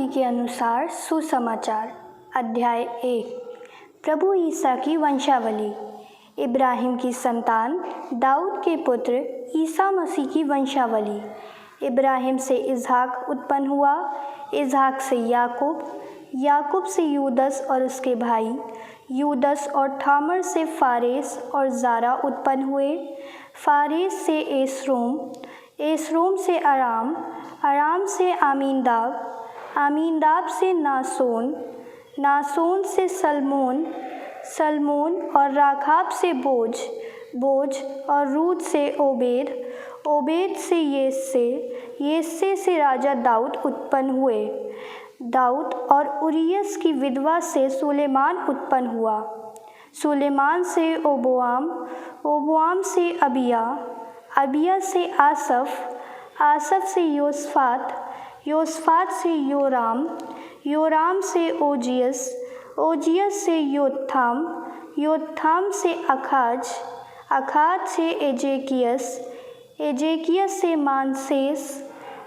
मसीह के अनुसार सुसमाचार। अध्याय 1। प्रभु ईसा की वंशावली। इब्राहिम की संतान, दाऊद के पुत्र ईसा मसीह की वंशावली। इब्राहिम से इसहाक उत्पन्न हुआ, इसहाक से याकूब, याकूब से यूदस और उसके भाई, यूदस और थामर से फारेस और जारा उत्पन्न हुए, फारेस से एसरोम, एसरोम से अराम, अराम से आमीनदाब, आमीनदाब से नासोन, नासोन से सलमोन, सलमोन और राखाब से बोझ, बोझ और रूद से ओबेद, ओबेद से येस्से, येस्से से राजा दाऊद उत्पन्न हुए। दाऊद और उरियस की विधवा से सुलेमान उत्पन्न हुआ, सुलेमान से ओबोआम, ओबोआम से अबिया, अबिया से आसफ, आसफ से योसफात, योसफात से योराम, योराम से ओजियस, ओजियस से योत्थाम, योत्थाम से अखाज, अखाज से एजेकियस, एजेकियस से मानसेस,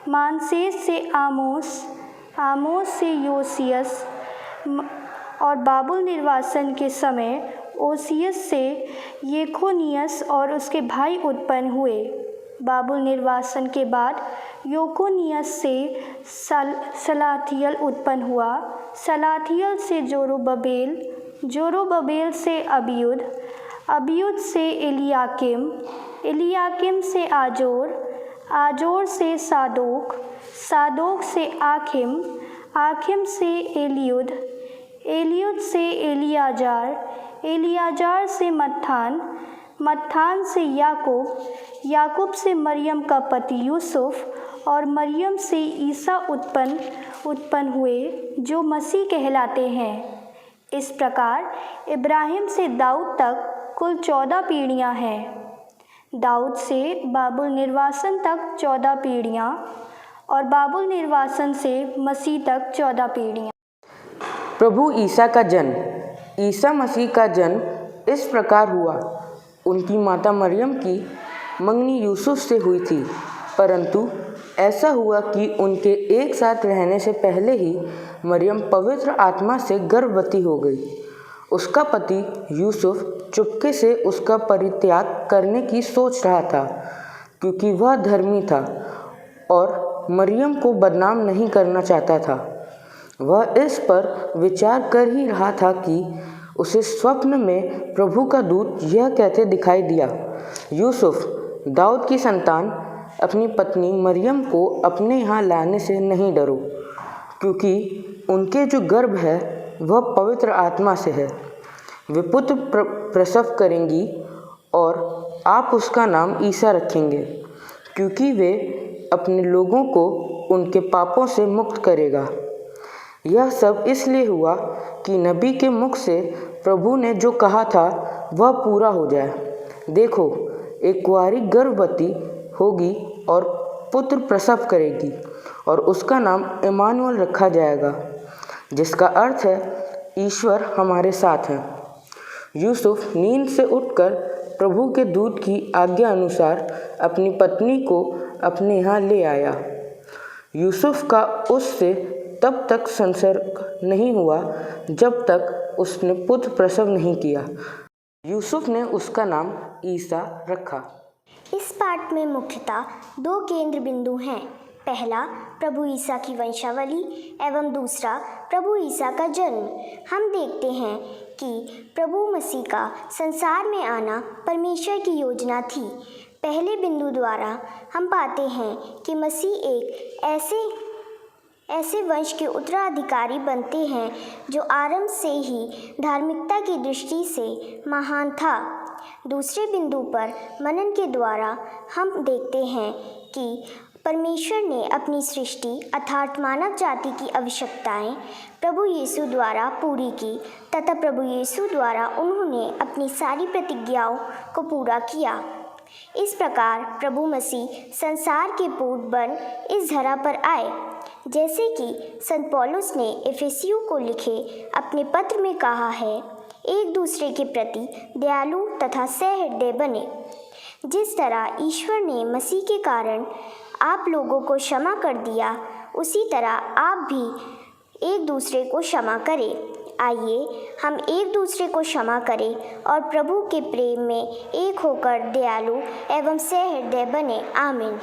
मानसेस से आमोस, आमोस से योसियस। और बाबुल निर्वासन के समय ओसियस से येकोनियस और उसके भाई उत्पन्न हुए। बाबुल निर्वासन के बाद योकोनियस से सलाथियल उत्पन्न हुआ, सलाथियल से जोरुब्बाबेल, जोरुब्बाबेल से अबियुद, अबियुद से एलियाकिम, एलियाकिम से आजोर, आजोर से सादोक, सादोक से आखिम, आखिम से एलियुद, एलियुद से एलियाजार, एलियाजार से मत्थान, मत्थान से याकूब, याकूब से मरियम का पति यूसुफ और मरियम से ईसा उत्पन्न हुए, जो मसीह कहलाते हैं। इस प्रकार इब्राहिम से दाऊद तक कुल 14 पीढ़ियाँ हैं। दाऊद से बाबुल निर्वासन तक 14 पीढ़ियाँ और बाबुल निर्वासन से मसीह तक 14 पीढ़ियाँ। प्रभु ईसा का जन्म। ईसा मसीह का जन्म इस प्रकार हुआ। उनकी माता मरियम की मंगनी यूसुफ से हुई थी, परंतु ऐसा हुआ कि उनके एक साथ रहने से पहले ही मरियम पवित्र आत्मा से गर्भवती हो गई। उसका पति यूसुफ चुपके से उसका परित्याग करने की सोच रहा था, क्योंकि वह धर्मी था और मरियम को बदनाम नहीं करना चाहता था। वह इस पर विचार कर ही रहा था कि उसे स्वप्न में प्रभु का दूत यह कहते दिखाई दिया, यूसुफ, दाऊद की संतान, अपनी पत्नी मरियम को अपने यहाँ लाने से नहीं डरो, क्योंकि उनके जो गर्भ है वह पवित्र आत्मा से है। वे पुत्र प्रसव करेंगी और आप उसका नाम ईसा रखेंगे, क्योंकि वे अपने लोगों को उनके पापों से मुक्त करेगा। यह सब इसलिए हुआ कि नबी के मुख से प्रभु ने जो कहा था वह पूरा हो जाए। देखो, एक कुंवारी गर्भवती होगी और पुत्र प्रसव करेगी और उसका नाम इम्मानुएल रखा जाएगा, जिसका अर्थ है ईश्वर हमारे साथ है। यूसुफ नींद से उठकर प्रभु के दूत की आज्ञा अनुसार अपनी पत्नी को अपने यहाँ ले आया। यूसुफ का उससे तब तक संसर्ग नहीं हुआ जब तक उसने पुत्र प्रसव नहीं किया। यूसुफ ने उसका नाम ईसा रखा। इस पाठ में मुख्यतः 2 केंद्र बिंदु हैं। पहला, प्रभु ईसा की वंशावली एवं दूसरा, प्रभु ईसा का जन्म। हम देखते हैं कि प्रभु मसीह का संसार में आना परमेश्वर की योजना थी। पहले बिंदु द्वारा हम पाते हैं कि मसीह एक ऐसे वंश के उत्तराधिकारी बनते हैं जो आरंभ से ही धार्मिकता की दृष्टि से महान था। दूसरे बिंदु पर मनन के द्वारा हम देखते हैं कि परमेश्वर ने अपनी सृष्टि अर्थात मानव जाति की आवश्यकताएं प्रभु यीशु द्वारा पूरी की तथा प्रभु यीशु द्वारा उन्होंने अपनी सारी प्रतिज्ञाओं को पूरा किया। इस प्रकार प्रभु मसीह संसार के पूत बन इस धरा पर आए। जैसे कि संत पौलुस ने इफिसियों को लिखे अपने पत्र में कहा है, एक दूसरे के प्रति दयालु तथा सहृदय बने। जिस तरह ईश्वर ने मसीह के कारण आप लोगों को क्षमा कर दिया, उसी तरह आप भी एक दूसरे को क्षमा करें। आइए हम एक दूसरे को क्षमा करें और प्रभु के प्रेम में एक होकर दयालु एवं सहृदय बने। आमीन।